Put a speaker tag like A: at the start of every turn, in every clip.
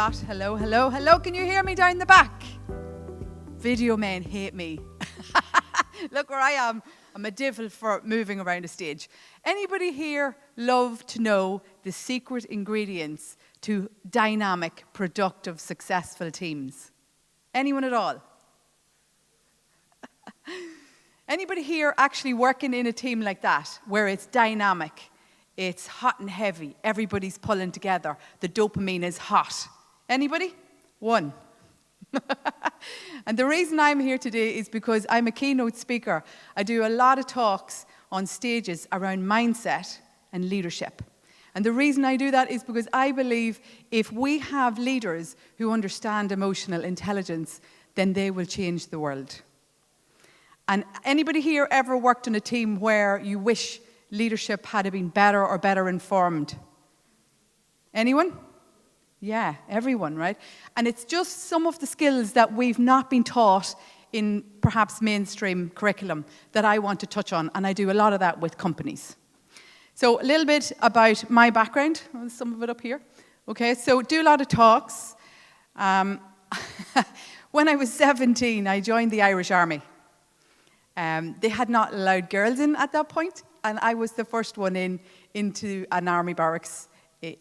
A: lot. Hello, hello, hello. Can you hear me down the back? Video men hate me. Look where I am. I'm a devil for moving around a stage. Anybody here love to know the secret ingredients to dynamic, productive, successful teams? Anyone at all? Anybody here actually working in a team like that, where it's dynamic? It's hot and heavy. Everybody's pulling together. The dopamine is hot. Anybody? One. And the reason I'm here today is because I'm a keynote speaker. I do a lot of talks on stages around mindset and leadership. And the reason I do that is because I believe if we have leaders who understand emotional intelligence, then they will change the world. And anybody here ever worked in a team where you wish leadership had been better or better informed? Anyone? Yeah, everyone, right? And it's just some of the skills that we've not been taught in perhaps mainstream curriculum that I want to touch on, and I do a lot of that with companies. So a little bit about my background, some of it up here. Okay, so do a lot of talks. When I was 17, I joined the Irish Army. They had not allowed girls in at that point, and I was the first one into an army barracks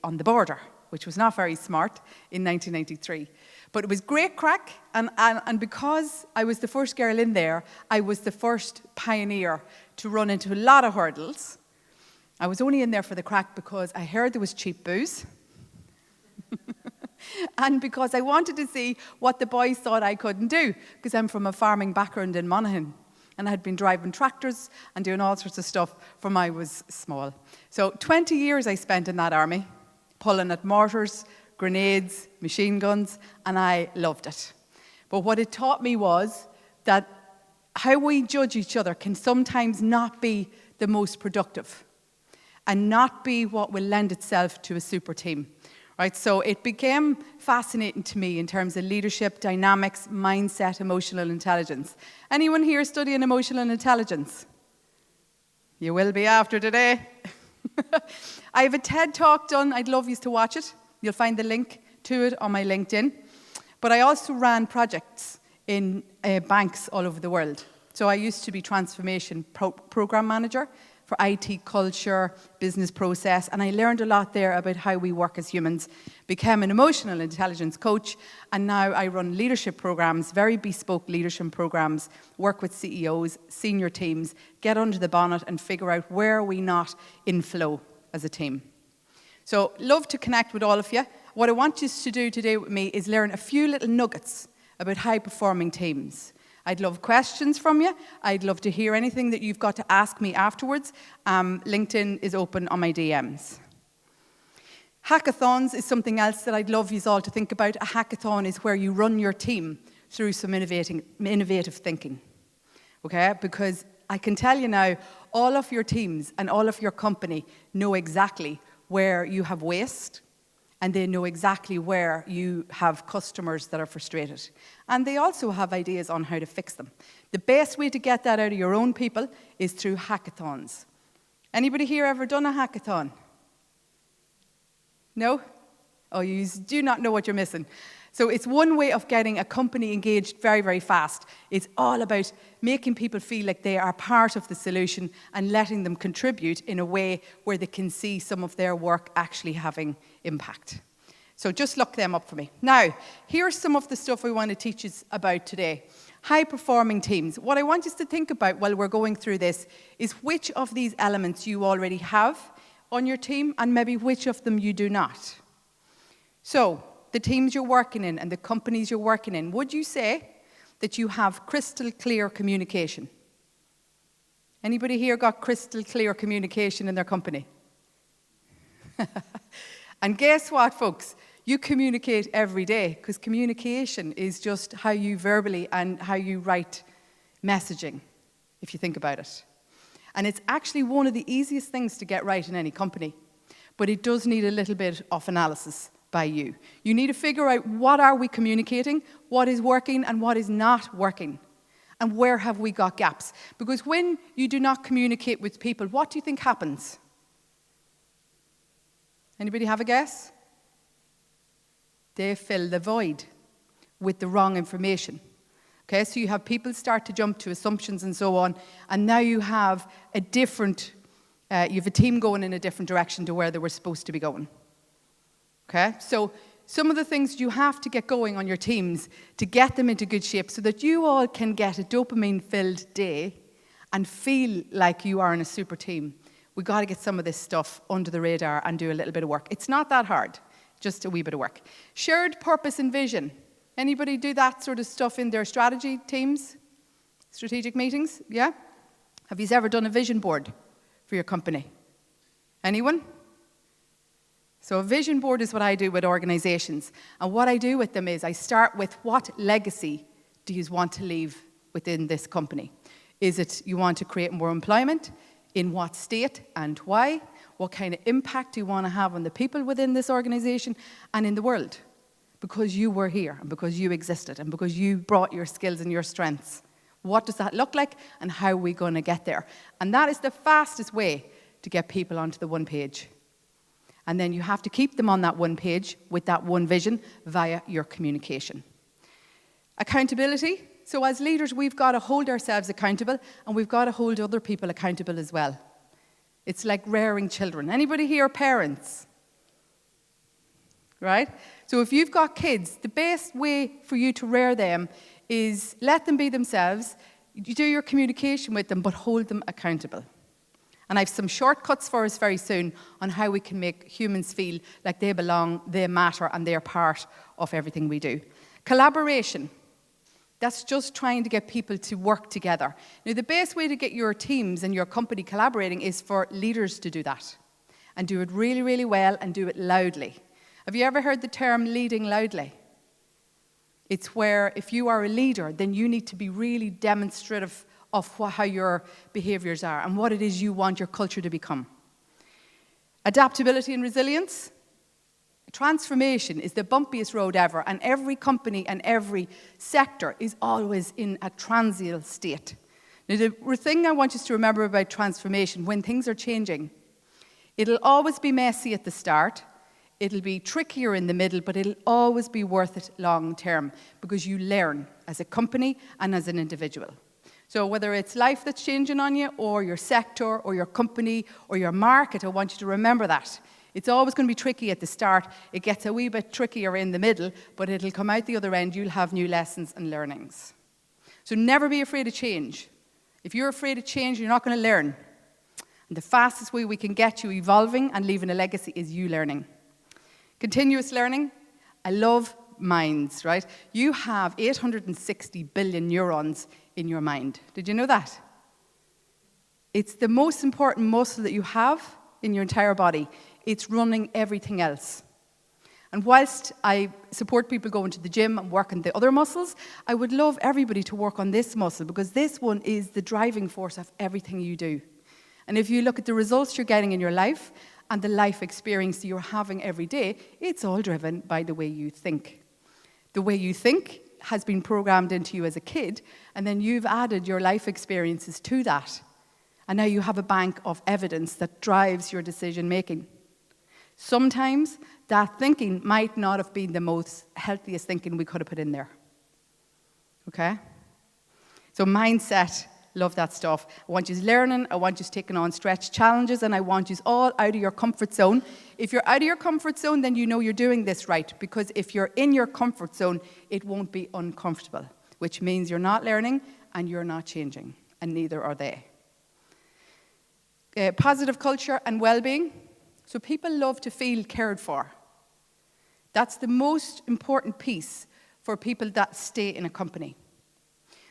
A: on the border, which was not very smart in 1993. But it was great crack, and because I was the first girl in there, I was the first pioneer to run into a lot of hurdles. I was only in there for the crack because I heard there was cheap booze, and because I wanted to see what the boys thought I couldn't do, because I'm from a farming background in Monaghan. And I had been driving tractors and doing all sorts of stuff from I was small. So 20 years I spent in that army, pulling at mortars, grenades, machine guns, and I loved it. But what it taught me was that how we judge each other can sometimes not be the most productive and not be what will lend itself to a super team. Right, so it became fascinating to me in terms of leadership, dynamics, mindset, emotional intelligence. Anyone here studying emotional intelligence? You will be after today. I have a TED Talk done. I'd love you to watch it. You'll find the link to it on my LinkedIn. But I also ran projects in banks all over the world. So I used to be transformation program manager for IT culture, business process, and I learned a lot there about how we work as humans, became an emotional intelligence coach, and now I run leadership programs, very bespoke leadership programs, work with CEOs, senior teams, get under the bonnet and figure out where are we not in flow as a team. So, love to connect with all of you. What I want you to do today with me is learn a few little nuggets about high-performing teams. I'd love questions from you. I'd love to hear anything that you've got to ask me afterwards. LinkedIn is open on my DMs. Hackathons is something else that I'd love you all to think about. A hackathon is where you run your team through some innovative thinking. Okay? Because I can tell you now, all of your teams and all of your company know exactly where you have waste, and they know exactly where you have customers that are frustrated. And they also have ideas on how to fix them. The best way to get that out of your own people is through hackathons. Anybody here ever done a hackathon? No? Oh, you do not know what you're missing. So it's one way of getting a company engaged very, very fast. It's all about making people feel like they are part of the solution and letting them contribute in a way where they can see some of their work actually having impact. So just look them up for me. Now, here's some of the stuff we want to teach you about today. High-performing teams. What I want you to think about while we're going through this is which of these elements you already have on your team and maybe which of them you do not. So, the teams you're working in and the companies you're working in, would you say that you have crystal clear communication? Anybody here got crystal clear communication in their company? And guess what, folks? You communicate every day, because communication is just how you verbally and how you write messaging, if you think about it. And it's actually one of the easiest things to get right in any company, but it does need a little bit of analysis by you. You need to figure out what are we communicating, what is working and what is not working, and where have we got gaps. Because when you do not communicate with people, what do you think happens? Anybody have a guess? they fill the void with the wrong information. Okay, so you have people start to jump to assumptions and so on, and now you have a team going in a different direction to where they were supposed to be going. Okay, so some of the things you have to get going on your teams to get them into good shape so that you all can get a dopamine-filled day and feel like you are in a super team. We've got to get some of this stuff under the radar and do a little bit of work. It's not that hard, just a wee bit of work. Shared purpose and vision. Anybody do that sort of stuff in their strategy teams? Strategic meetings? Yeah? Have you ever done a vision board for your company? Anyone? So a vision board is what I do with organizations. And what I do with them is I start with what legacy do you want to leave within this company? Is it you want to create more employment? In what state and why? What kind of impact do you want to have on the people within this organization and in the world? Because you were here and because you existed and because you brought your skills and your strengths. What does that look like and how are we going to get there? And that is the fastest way to get people onto the one page. And then you have to keep them on that one page with that one vision via your communication. Accountability. So as leaders, we've got to hold ourselves accountable and we've got to hold other people accountable as well. It's like rearing children. Anybody here parents? Right? So if you've got kids, the best way for you to rear them is let them be themselves, you do your communication with them, but hold them accountable. And I have some shortcuts for us very soon on how we can make humans feel like they belong, they matter, and they're part of everything we do. Collaboration. That's just trying to get people to work together. Now, the best way to get your teams and your company collaborating is for leaders to do that and do it really, really well and do it loudly. Have you ever heard the term leading loudly? It's where if you are a leader, then you need to be really demonstrative of how your behaviours are and what it is you want your culture to become. Adaptability and resilience. Transformation is the bumpiest road ever, and every company and every sector is always in a transient state. Now, the thing I want you to remember about transformation, when things are changing, it'll always be messy at the start, it'll be trickier in the middle, but it'll always be worth it long term because you learn as a company and as an individual. So whether it's life that's changing on you, or your sector, or your company, or your market, I want you to remember that. It's always going to be tricky at the start. It gets a wee bit trickier in the middle, but it'll come out the other end. You'll have new lessons and learnings. So never be afraid of change. If you're afraid of change, you're not going to learn. And the fastest way we can get you evolving and leaving a legacy is you learning. Continuous learning. I love minds, right? You have 860 billion neurons in your mind. Did you know that? It's the most important muscle that you have in your entire body. It's running everything else. And whilst I support people going to the gym and working the other muscles, I would love everybody to work on this muscle because this one is the driving force of everything you do. And if you look at the results you're getting in your life and the life experience you're having every day, it's all driven by the way you think. The way you think has been programmed into you as a kid, and then you've added your life experiences to that. And now you have a bank of evidence that drives your decision making. Sometimes that thinking might not have been the most healthiest thinking we could have put in there. Okay? So mindset, love that stuff. I want you learning, I want you taking on stretch challenges, and I want you all out of your comfort zone. If you're out of your comfort zone, then you know you're doing this right, because if you're in your comfort zone, it won't be uncomfortable, which means you're not learning and you're not changing, and neither are they. Positive culture and well-being. So people love to feel cared for. That's the most important piece for people that stay in a company.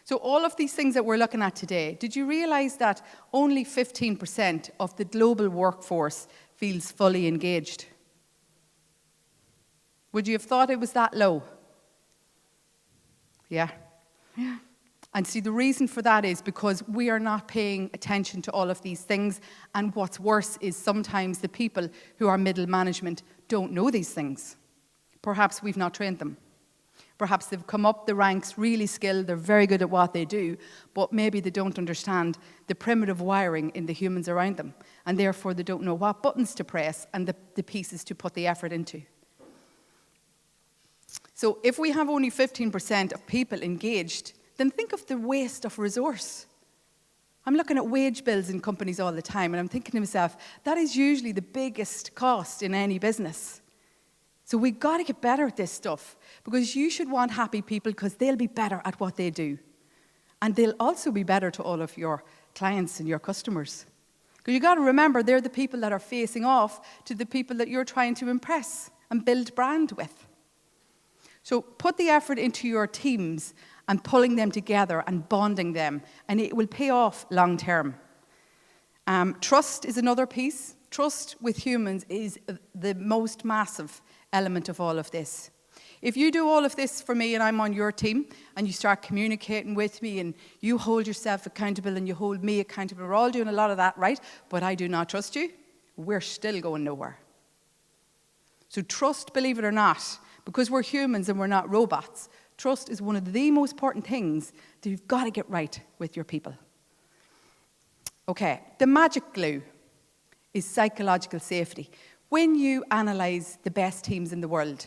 A: So all of these things that we're looking at today, did you realize that only 15% of the global workforce feels fully engaged? Would you have thought it was that low? Yeah. And see, the reason for that is because we are not paying attention to all of these things. And what's worse is sometimes the people who are middle management don't know these things. Perhaps we've not trained them. Perhaps they've come up the ranks really skilled, they're very good at what they do, but maybe they don't understand the primitive wiring in the humans around them, and therefore they don't know what buttons to press and the pieces to put the effort into. So if we have only 15% of people engaged, then think of the waste of resource. I'm looking at wage bills in companies all the time, and I'm thinking to myself, that is usually the biggest cost in any business. So we've got to get better at this stuff, because you should want happy people because they'll be better at what they do. And they'll also be better to all of your clients and your customers. Because you've got to remember, they're the people that are facing off to the people that you're trying to impress and build brand with. So put the effort into your teams and pulling them together and bonding them, and it will pay off long term. Trust is another piece. Trust with humans is the most massive element of all of this. If you do all of this for me and I'm on your team and you start communicating with me and you hold yourself accountable and you hold me accountable, we're all doing a lot of that, right? But I do not trust you, we're still going nowhere. So trust, believe it or not, because we're humans and we're not robots, trust is one of the most important things that you've got to get right with your people. Okay, the magic glue is psychological safety. When you analyse the best teams in the world,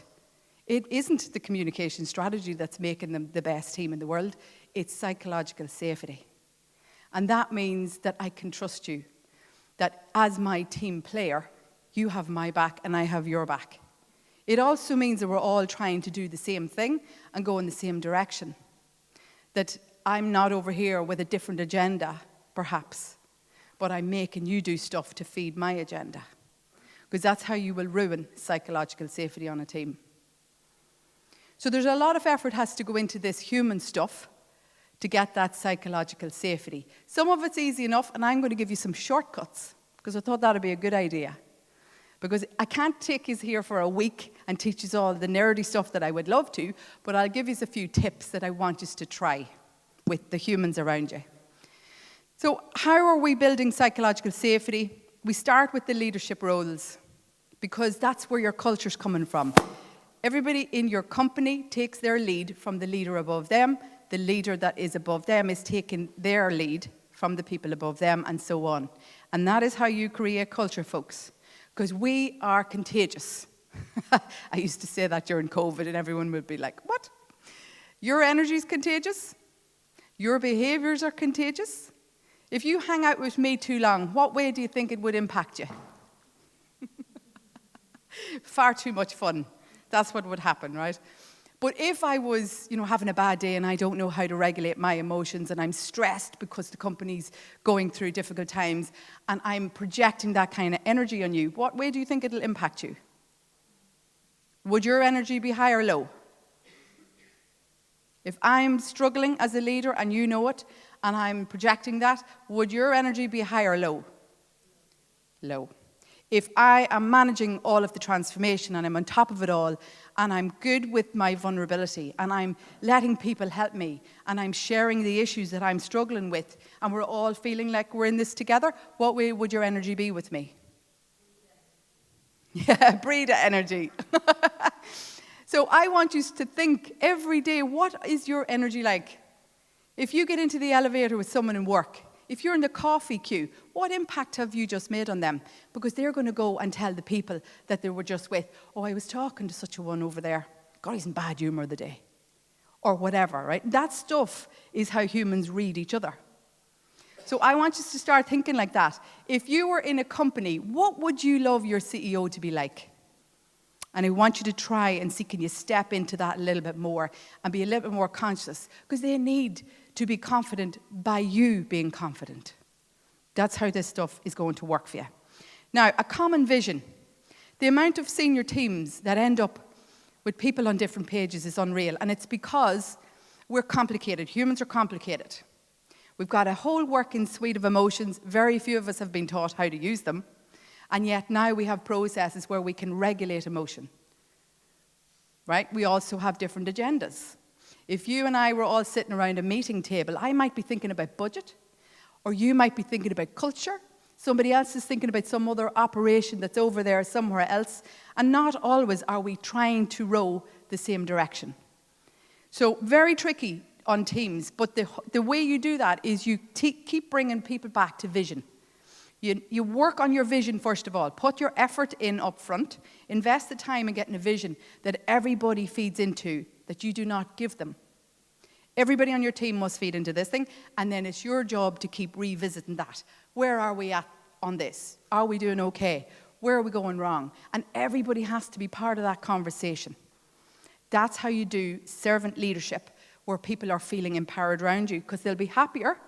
A: it isn't the communication strategy that's making them the best team in the world, it's psychological safety. And that means that I can trust you, that as my team player, you have my back and I have your back. It also means that we're all trying to do the same thing and go in the same direction. That I'm not over here with a different agenda, perhaps, but I'm making you do stuff to feed my agenda. Because that's how you will ruin psychological safety on a team. So there's a lot of effort has to go into this human stuff to get that psychological safety. Some of it's easy enough, and I'm going to give you some shortcuts, because I thought that would be a good idea. Because I can't take you here for a week and teach you all the nerdy stuff that I would love to, but I'll give you a few tips that I want you to try with the humans around you. So how are we building psychological safety? We start with the leadership roles, because that's where your culture's coming from. Everybody in your company takes their lead from the leader above them. The leader that is above them is taking their lead from the people above them, and so on. And that is how you create culture, folks. Because we are contagious. I used to say that during COVID, and everyone would be like, what? Your energy is contagious? Your behaviours are contagious? If you hang out with me too long, what way do you think it would impact you? Far too much fun. That's what would happen, right? But if I was, having a bad day and I don't know how to regulate my emotions and I'm stressed because the company's going through difficult times and I'm projecting that kind of energy on you, what way do you think it'll impact you? Would your energy be high or low? If I'm struggling as a leader and you know it and I'm projecting that, would your energy be high or low? Low. If I am managing all of the transformation and I'm on top of it all and I'm good with my vulnerability and I'm letting people help me and I'm sharing the issues that I'm struggling with and we're all feeling like we're in this together, what way would your energy be with me? Yeah, Breda energy. So I want you to think every day, what is your energy like? If you get into the elevator with someone in work, if you're in the coffee queue, what impact have you just made on them? Because they're going to go and tell the people that they were just with, oh, I was talking to such a one over there. God, he's in bad humour the day. Or whatever, right? That stuff is how humans read each other. So I want you to start thinking like that. If you were in a company, what would you love your CEO to be like? And I want you to try and see, can you step into that a little bit more and be a little bit more conscious? Because they need to be confident by you being confident. That's how this stuff is going to work for you. Now, a common vision. The amount of senior teams that end up with people on different pages is unreal. And it's because we're complicated. Humans are complicated. We've got a whole working suite of emotions. Very few of us have been taught how to use them. And yet now we have processes where we can regulate emotion. Right? We also have different agendas. If you and I were all sitting around a meeting table, I might be thinking about budget, or you might be thinking about culture. Somebody else is thinking about some other operation that's over there somewhere else. And not always are we trying to row the same direction. So very tricky on teams, but the way you do that is you keep bringing people back to vision. You work on your vision first of all. Put your effort in up front. Invest the time in getting a vision that everybody feeds into, that you do not give them. Everybody on your team must feed into this thing, and then it's your job to keep revisiting that. Where are we at on this? Are we doing okay? Where are we going wrong? And everybody has to be part of that conversation. That's how you do servant leadership, where people are feeling empowered around you, because they'll be happier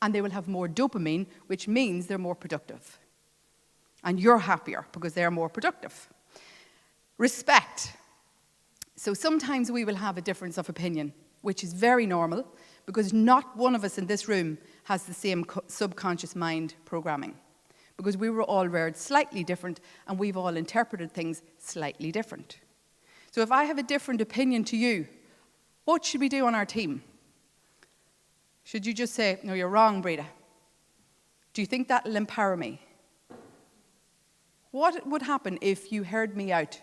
A: and they will have more dopamine, which means they're more productive. And you're happier because they're more productive. Respect. So sometimes we will have a difference of opinion, which is very normal, because not one of us in this room has the same subconscious mind programming. Because we were all reared slightly different, and we've all interpreted things slightly different. So if I have a different opinion to you, what should we do on our team? Should you just say, no, you're wrong, Breda? Do you think that'll empower me? What would happen if you heard me out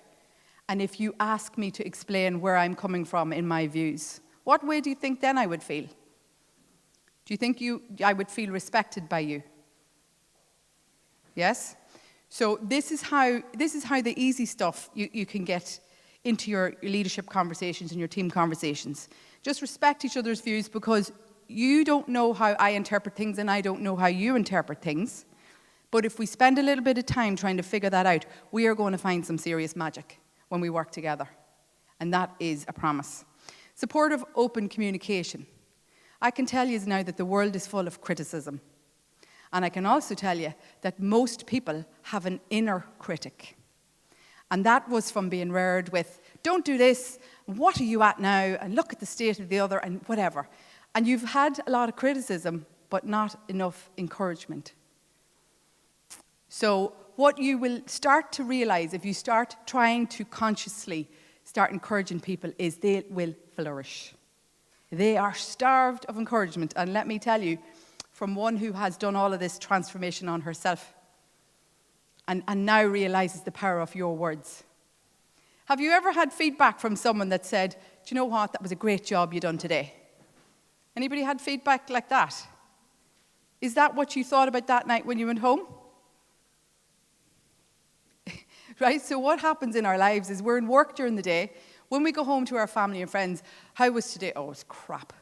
A: and if you asked me to explain where I'm coming from in my views? What way do you think then I would feel? Do you think I would feel respected by you? Yes? So this is how the easy stuff you can get into your leadership conversations and your team conversations. Just respect each other's views, because you don't know how I interpret things and I don't know how you interpret things. But if we spend a little bit of time trying to figure that out, we are going to find some serious magic when we work together. And that is a promise. Supportive, open communication. I can tell you now that the world is full of criticism. And I can also tell you that most people have an inner critic. And that was from being reared with, don't do this, what are you at now, and look at the state of the other, and whatever. And you've had a lot of criticism, but not enough encouragement. So what you will start to realize if you start trying to consciously start encouraging people is they will flourish. They are starved of encouragement. And let me tell you, from one who has done all of this transformation on herself and now realizes the power of your words. Have you ever had feedback from someone that said, do you know what, that was a great job you done today? Anybody had feedback like that? Is that what you thought about that night when you went home? Right? So what happens in our lives is we're in work during the day. When we go home to our family and friends, how was today? Oh, it was crap.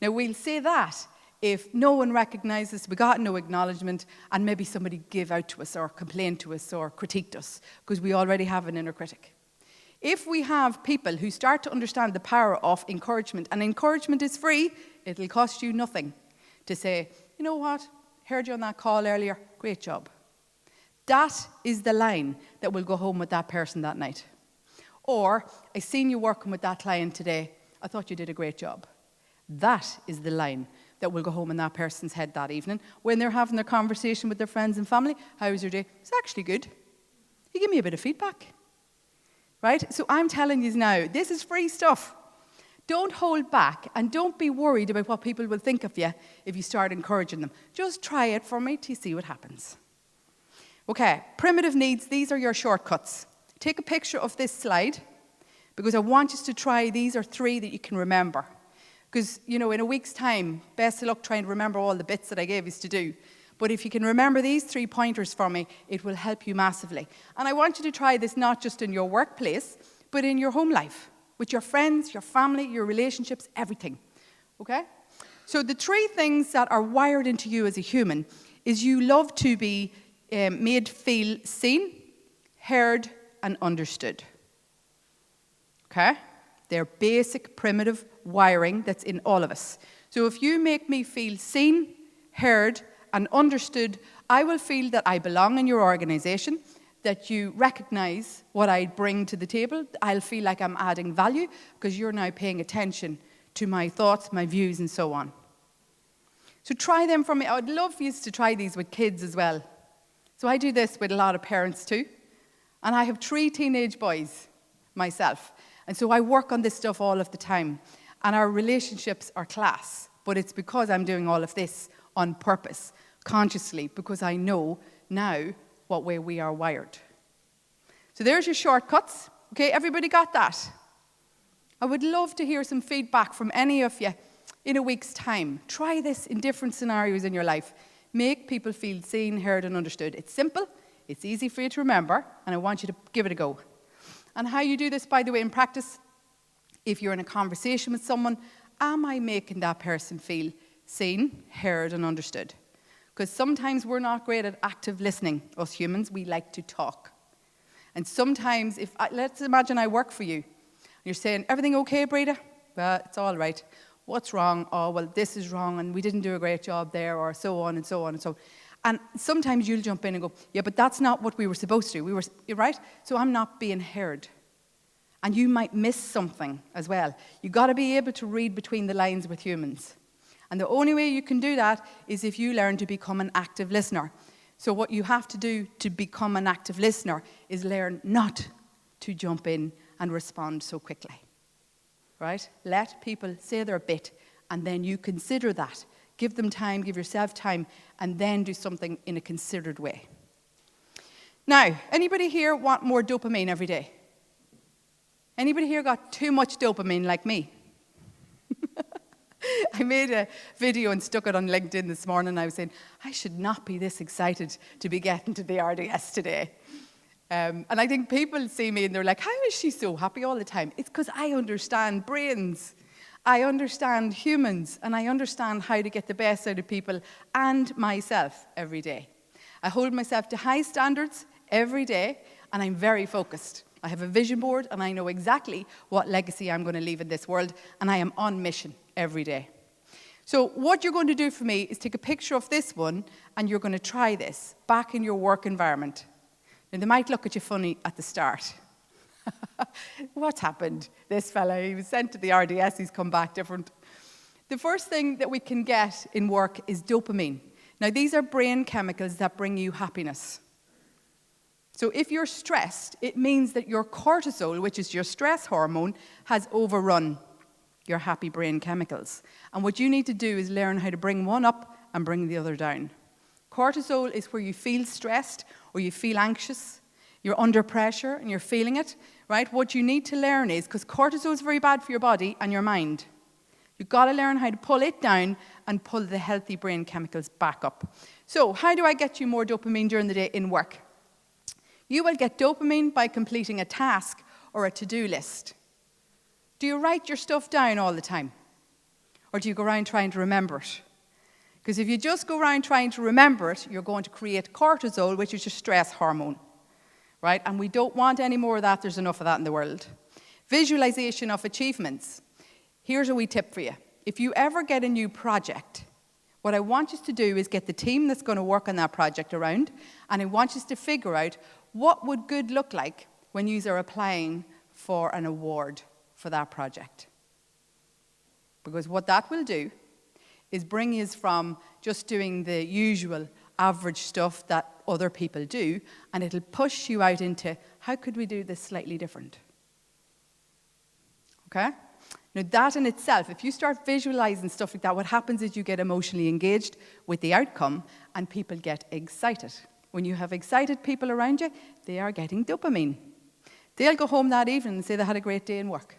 A: Now, we'll say that if no one recognizes, we got no acknowledgement, and maybe somebody gave out to us or complained to us or critiqued us, because we already have an inner critic. If we have people who start to understand the power of encouragement, and encouragement is free, it'll cost you nothing, to say, you know what, heard you on that call earlier, great job. That is the line that will go home with that person that night. Or, I seen you working with that client today, I thought you did a great job. That is the line that will go home in that person's head that evening when they're having their conversation with their friends and family. How was your day? It's actually good. You give me a bit of feedback. Right? So I'm telling you now, this is free stuff. Don't hold back and don't be worried about what people will think of you if you start encouraging them. Just try it for me to see what happens. Okay, primitive needs, these are your shortcuts. Take a picture of this slide because I want you to try, these are 3 that you can remember. Because, you know, in a week's time, best of luck trying to remember all the bits that I gave you to do. But if you can remember these 3 pointers for me, it will help you massively. And I want you to try this not just in your workplace, but in your home life, with your friends, your family, your relationships, everything. Okay? So the 3 things that are wired into you as a human is you love to be made feel seen, heard, and understood. Okay? They're basic, primitive wiring that's in all of us. So if you make me feel seen, heard, and understood, I will feel that I belong in your organization, that you recognize what I bring to the table. I'll feel like I'm adding value because you're now paying attention to my thoughts, my views, and so on. So try them for me. I would love for you to try these with kids as well. So I do this with a lot of parents too. And I have 3 teenage boys myself. And so I work on this stuff all of the time. And our relationships are class. But it's because I'm doing all of this on purpose, consciously, because I know now what way we are wired. So there's your shortcuts. Okay, everybody got that? I would love to hear some feedback from any of you in a week's time. Try this in different scenarios in your life. Make people feel seen, heard, and understood. It's simple, it's easy for you to remember, and I want you to give it a go. And how you do this, by the way, in practice, if you're in a conversation with someone, am I making that person feel seen, heard, and understood? Because sometimes we're not great at active listening, us humans. We like to talk. And sometimes, let's imagine I work for you. You're saying, everything okay, Breda? Well, it's all right. What's wrong? Oh, well, this is wrong, and we didn't do a great job there, or so on and so on and so on. And sometimes you'll jump in and go, yeah, but that's not what we were supposed to do. You're right? So I'm not being heard. And you might miss something as well. You've got to be able to read between the lines with humans. And the only way you can do that is if you learn to become an active listener. So what you have to do to become an active listener is learn not to jump in and respond so quickly. Right? Let people say their bit, and then you consider that. Give them time, give yourself time, and then do something in a considered way. Now, anybody here want more dopamine every day? Anybody here got too much dopamine like me? I made a video and stuck it on LinkedIn this morning. I was saying, I should not be this excited to be getting to the RDS today. And I think people see me and they're like, how is she so happy all the time? It's because I understand brains. I understand humans, and I understand how to get the best out of people and myself every day. I hold myself to high standards every day, and I'm very focused. I have a vision board, and I know exactly what legacy I'm going to leave in this world, and I am on mission every day. So what you're going to do for me is take a picture of this one, and you're going to try this back in your work environment. Now, they might look at you funny at the start. What's happened? This fella, he was sent to the RDS, he's come back different. The first thing that we can get in work is dopamine. Now, these are brain chemicals that bring you happiness. So if you're stressed, it means that your cortisol, which is your stress hormone, has overrun your happy brain chemicals. And what you need to do is learn how to bring one up and bring the other down. Cortisol is where you feel stressed or you feel anxious, you're under pressure and you're feeling it, right? What you need to learn is, because cortisol is very bad for your body and your mind, you've got to learn how to pull it down and pull the healthy brain chemicals back up. So how do I get you more dopamine during the day in work? You will get dopamine by completing a task or a to-do list. Do you write your stuff down all the time? Or do you go around trying to remember it? Because if you just go around trying to remember it, you're going to create cortisol, which is your stress hormone. Right? And we don't want any more of that. There's enough of that in the world. Visualization of achievements. Here's a wee tip for you. If you ever get a new project, what I want you to do is get the team that's going to work on that project around, and I want you to figure out what would good look like when you are applying for an award for that project. Because what that will do is bring you from just doing the usual average stuff that other people do, and it'll push you out into, how could we do this slightly different? Okay? Now that in itself, if you start visualizing stuff like that, what happens is you get emotionally engaged with the outcome, and people get excited. When you have excited people around you, they are getting dopamine. They'll go home that evening and say they had a great day in work.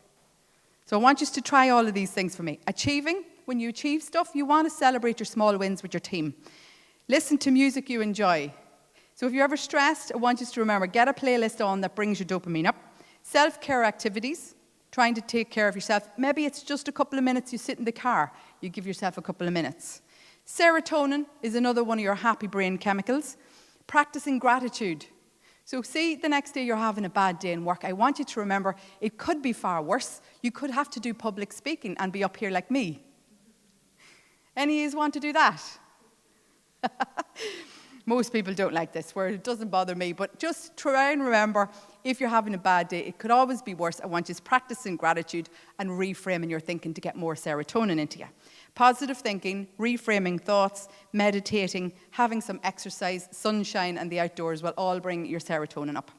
A: So I want you to try all of these things for me. Achieving, when you achieve stuff, you want to celebrate your small wins with your team. Listen to music you enjoy. So if you're ever stressed, I want you to remember, get a playlist on that brings your dopamine up. Self-care activities, trying to take care of yourself. Maybe it's just a couple of minutes you sit in the car. You give yourself a couple of minutes. Serotonin is another one of your happy brain chemicals. Practicing gratitude. So see, the next day you're having a bad day in work. I want you to remember, it could be far worse. You could have to do public speaking and be up here like me. Any of you want to do that? Most people don't like this, where it doesn't bother me, but just try and remember, if you're having a bad day, it could always be worse. I want you to practice gratitude and reframing your thinking to get more serotonin into you. Positive thinking, reframing thoughts, meditating, having some exercise, sunshine and the outdoors will all bring your serotonin up.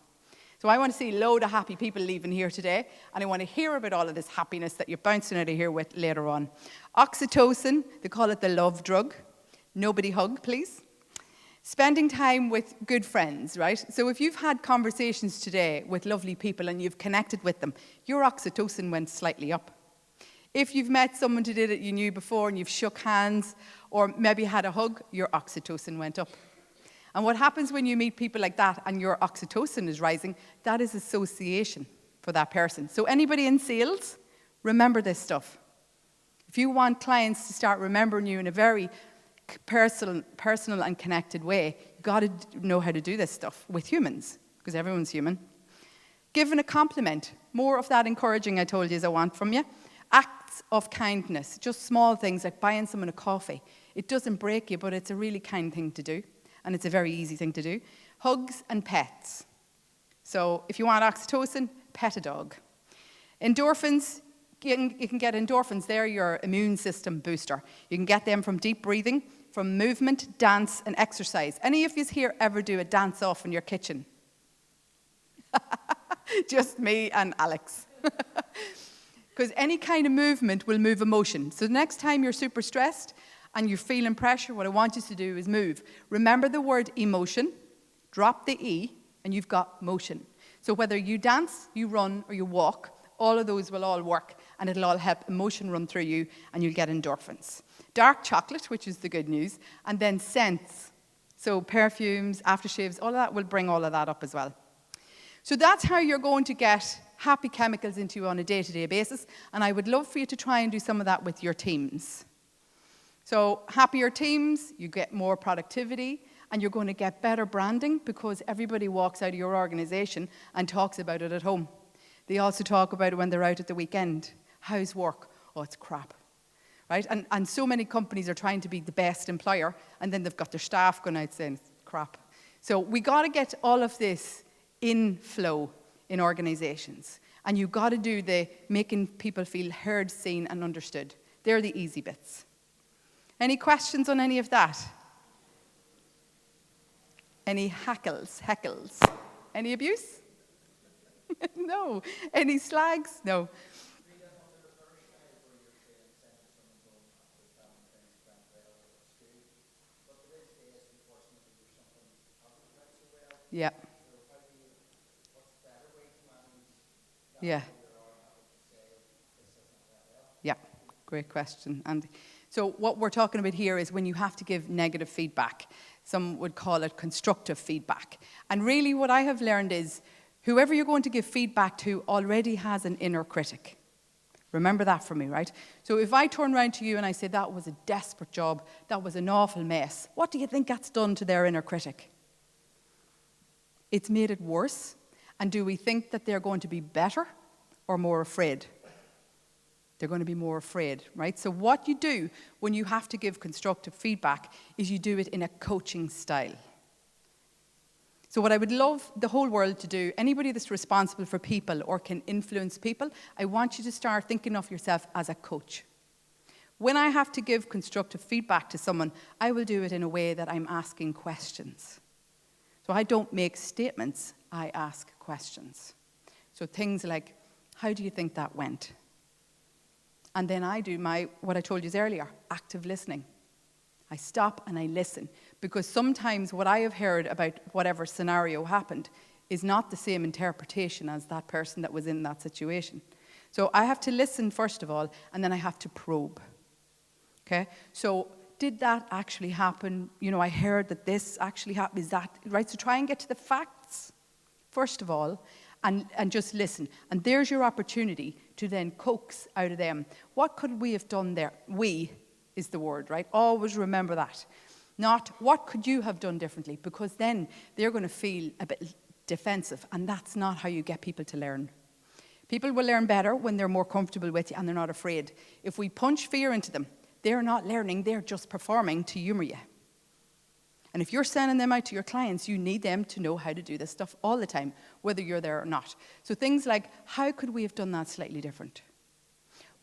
A: So I want to see a load of happy people leaving here today, and I want to hear about all of this happiness that you're bouncing out of here with later on. Oxytocin, they call it the love drug. Nobody hug, please. Spending time with good friends, right? So if you've had conversations today with lovely people and you've connected with them, your oxytocin went slightly up. If you've met someone who did it you knew before and you've shook hands or maybe had a hug, your oxytocin went up. And what happens when you meet people like that and your oxytocin is rising, that is association for that person. So anybody in sales, remember this stuff. If you want clients to start remembering you in a very personal and connected way, you've got to know how to do this stuff with humans, because everyone's human. Giving a compliment, more of that encouraging I told you I want from you. Acts of kindness, just small things like buying someone a coffee. It doesn't break you, but it's a really kind thing to do, and it's a very easy thing to do. Hugs and pets. So if you want oxytocin, pet a dog. Endorphins, you can get endorphins. They're your immune system booster. You can get them from deep breathing, from movement, dance, and exercise. Any of you here ever do a dance-off in your kitchen? Just me and Alex. Because any kind of movement will move emotion. So the next time you're super stressed and you're feeling pressure, what I want you to do is move. Remember the word emotion, drop the E, and you've got motion. So whether you dance, you run, or you walk, all of those will all work, and it'll all help emotion run through you, and you'll get endorphins. Dark chocolate, which is the good news, and then scents. So perfumes, aftershaves, all of that will bring all of that up as well. So that's how you're going to get happy chemicals into you on a day-to-day basis, and I would love for you to try and do some of that with your teams. So happier teams, you get more productivity, and you're going to get better branding because everybody walks out of your organization and talks about it at home. They also talk about it when they're out at the weekend. How's work? Oh, it's crap. Right? And so many companies are trying to be the best employer, and then they've got their staff going out saying it's crap. So we got to get all of this in flow in organizations. And you've got to do the making people feel heard, seen, and understood. They're the easy bits. Any questions on any of that? Any heckles? Any abuse? No. Any slags? No. Yeah. Yeah. Yeah, great question. And so what we're talking about here is when you have to give negative feedback. Some would call it constructive feedback. And really what I have learned is whoever you're going to give feedback to already has an inner critic. Remember that for me, right? So if I turn around to you and I say, that was a desperate job, that was an awful mess, what do you think that's done to their inner critic? It's made it worse. And do we think that they're going to be better or more afraid? They're going to be more afraid, right? So what you do when you have to give constructive feedback is you do it in a coaching style. So what I would love the whole world to do, anybody that's responsible for people or can influence people, I want you to start thinking of yourself as a coach. When I have to give constructive feedback to someone, I will do it in a way that I'm asking questions. So I don't make statements, I ask questions. So things like, how do you think that went? And then I do what I told you earlier, active listening. I stop and I listen, because sometimes what I have heard about whatever scenario happened is not the same interpretation as that person that was in that situation. So I have to listen first of all, and then I have to probe. Okay? So did that actually happen? You know, I heard that this actually happened. Is that right? So try and get to the facts first of all, and just listen. And there's your opportunity to then coax out of them. What could we have done there? We is the word, right? Always remember that. Not what could you have done differently, because then they're going to feel a bit defensive, and that's not how you get people to learn. People will learn better when they're more comfortable with you and they're not afraid. If we punch fear into them, they're not learning, they're just performing to humor you. And if you're sending them out to your clients, you need them to know how to do this stuff all the time, whether you're there or not. So things like, how could we have done that slightly different?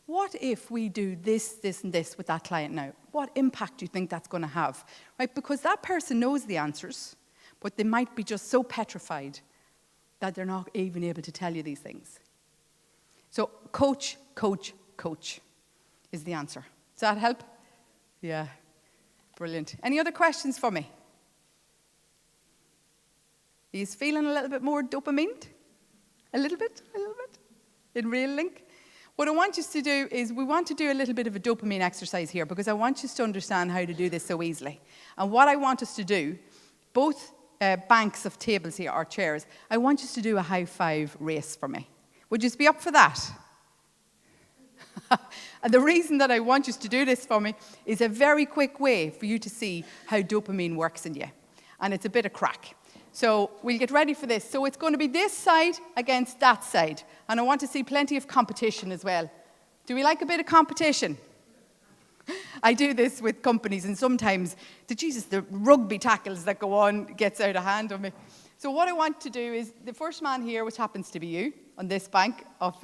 A: What if we do this, this, and this with that client now? What impact do you think that's going to have? Right? Because that person knows the answers, but they might be just so petrified that they're not even able to tell you these things. So coach, coach, coach is the answer. Does that help? Yeah. Brilliant. Any other questions for me? Are you feeling a little bit more dopamine? A little bit? In real link? what I want you to do is we want to do a little bit of a dopamine exercise here because I want you to understand how to do this so easily. And what I want us to do, both banks of tables here, or chairs, I want you to do a high five race for me. Would you be up for that? And the reason that I want you to do this for me is a very quick way for you to see how dopamine works in you. And it's a bit of crack. So we'll get ready for this. So it's going to be this side against that side. And I want to see plenty of competition as well. Do we like a bit of competition? I do this with companies, and sometimes, the rugby tackles that go on gets out of hand on me. So what I want to do is, the first man here, which happens to be you, on this bank of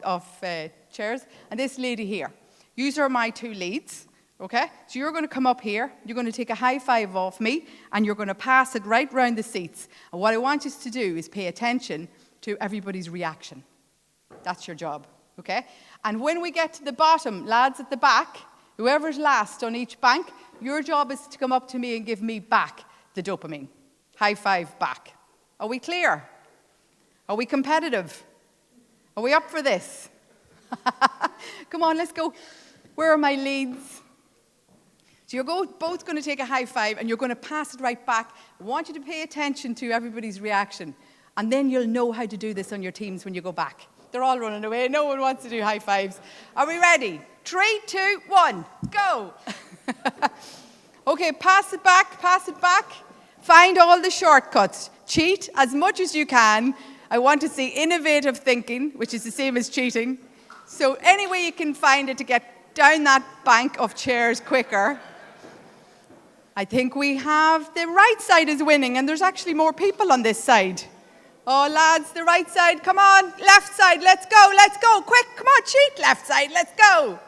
A: chairs, and this lady here. These are my two leads. Okay, so you're going to come up here, you're going to take a high five off me, and you're going to pass it right round the seats. And what I want you to do is pay attention to everybody's reaction. That's your job, okay? And when we get to the bottom, lads at the back, whoever's last on each bank, your job is to come up to me and give me back the dopamine. High five back. Are we clear? Are we competitive? Are we up for this? Come on, let's go. Where are my leads? So you're both going to take a high five and you're going to pass it right back. I want you to pay attention to everybody's reaction. And then you'll know how to do this on your teams when you go back. They're all running away. No one wants to do high fives. Are we ready? 3, 2, 1, go. Okay, pass it back, pass it back. Find all the shortcuts. Cheat as much as you can. I want to see innovative thinking, which is the same as cheating. So any way you can find it to get down that bank of chairs quicker. I think we have the right side is winning, and there's actually more people on this side. Oh, lads, the right side, come on. Left side, let's go, quick, come on, cheat. Left side, let's go.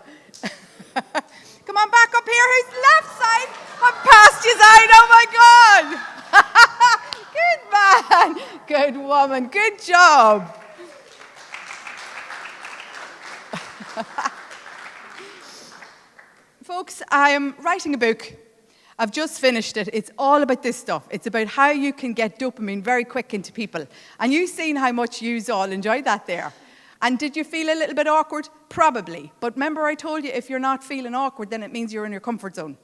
A: Come on, back up here, who's left side? I'm past your side, oh my God. Good man, good woman, good job. Folks, I am writing a book. I've just finished it. It's all about this stuff. It's about how you can get dopamine very quick into people. And you've seen how much you all enjoyed that there. And did you feel a little bit awkward? Probably. But remember I told you if you're not feeling awkward, then it means you're in your comfort zone.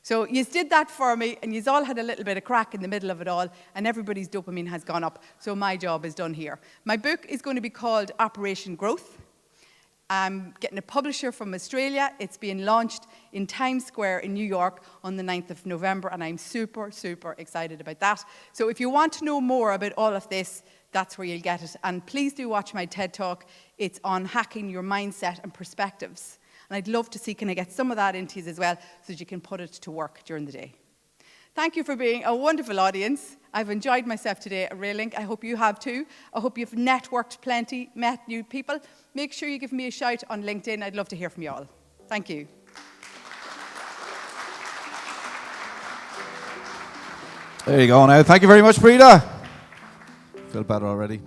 A: So you did that for me, and you all had a little bit of crack in the middle of it all, and everybody's dopamine has gone up. So my job is done here. My book is going to be called Operation Growth. I'm getting a publisher from Australia. It's being launched in Times Square in New York on the 9th of November, and I'm super, super excited about that. So if you want to know more about all of this, that's where you'll get it. And please do watch my TED Talk. It's on hacking your mindset and perspectives. And I'd love to see, can I get some of that into you as well, so that you can put it to work during the day. Thank you for being a wonderful audience. I've enjoyed myself today at RailLink. I hope you have too. I hope you've networked plenty, met new people. Make sure you give me a shout on LinkedIn. I'd love to hear from you all. Thank you.
B: There you go now. Thank you very much, Breda. Feel better already.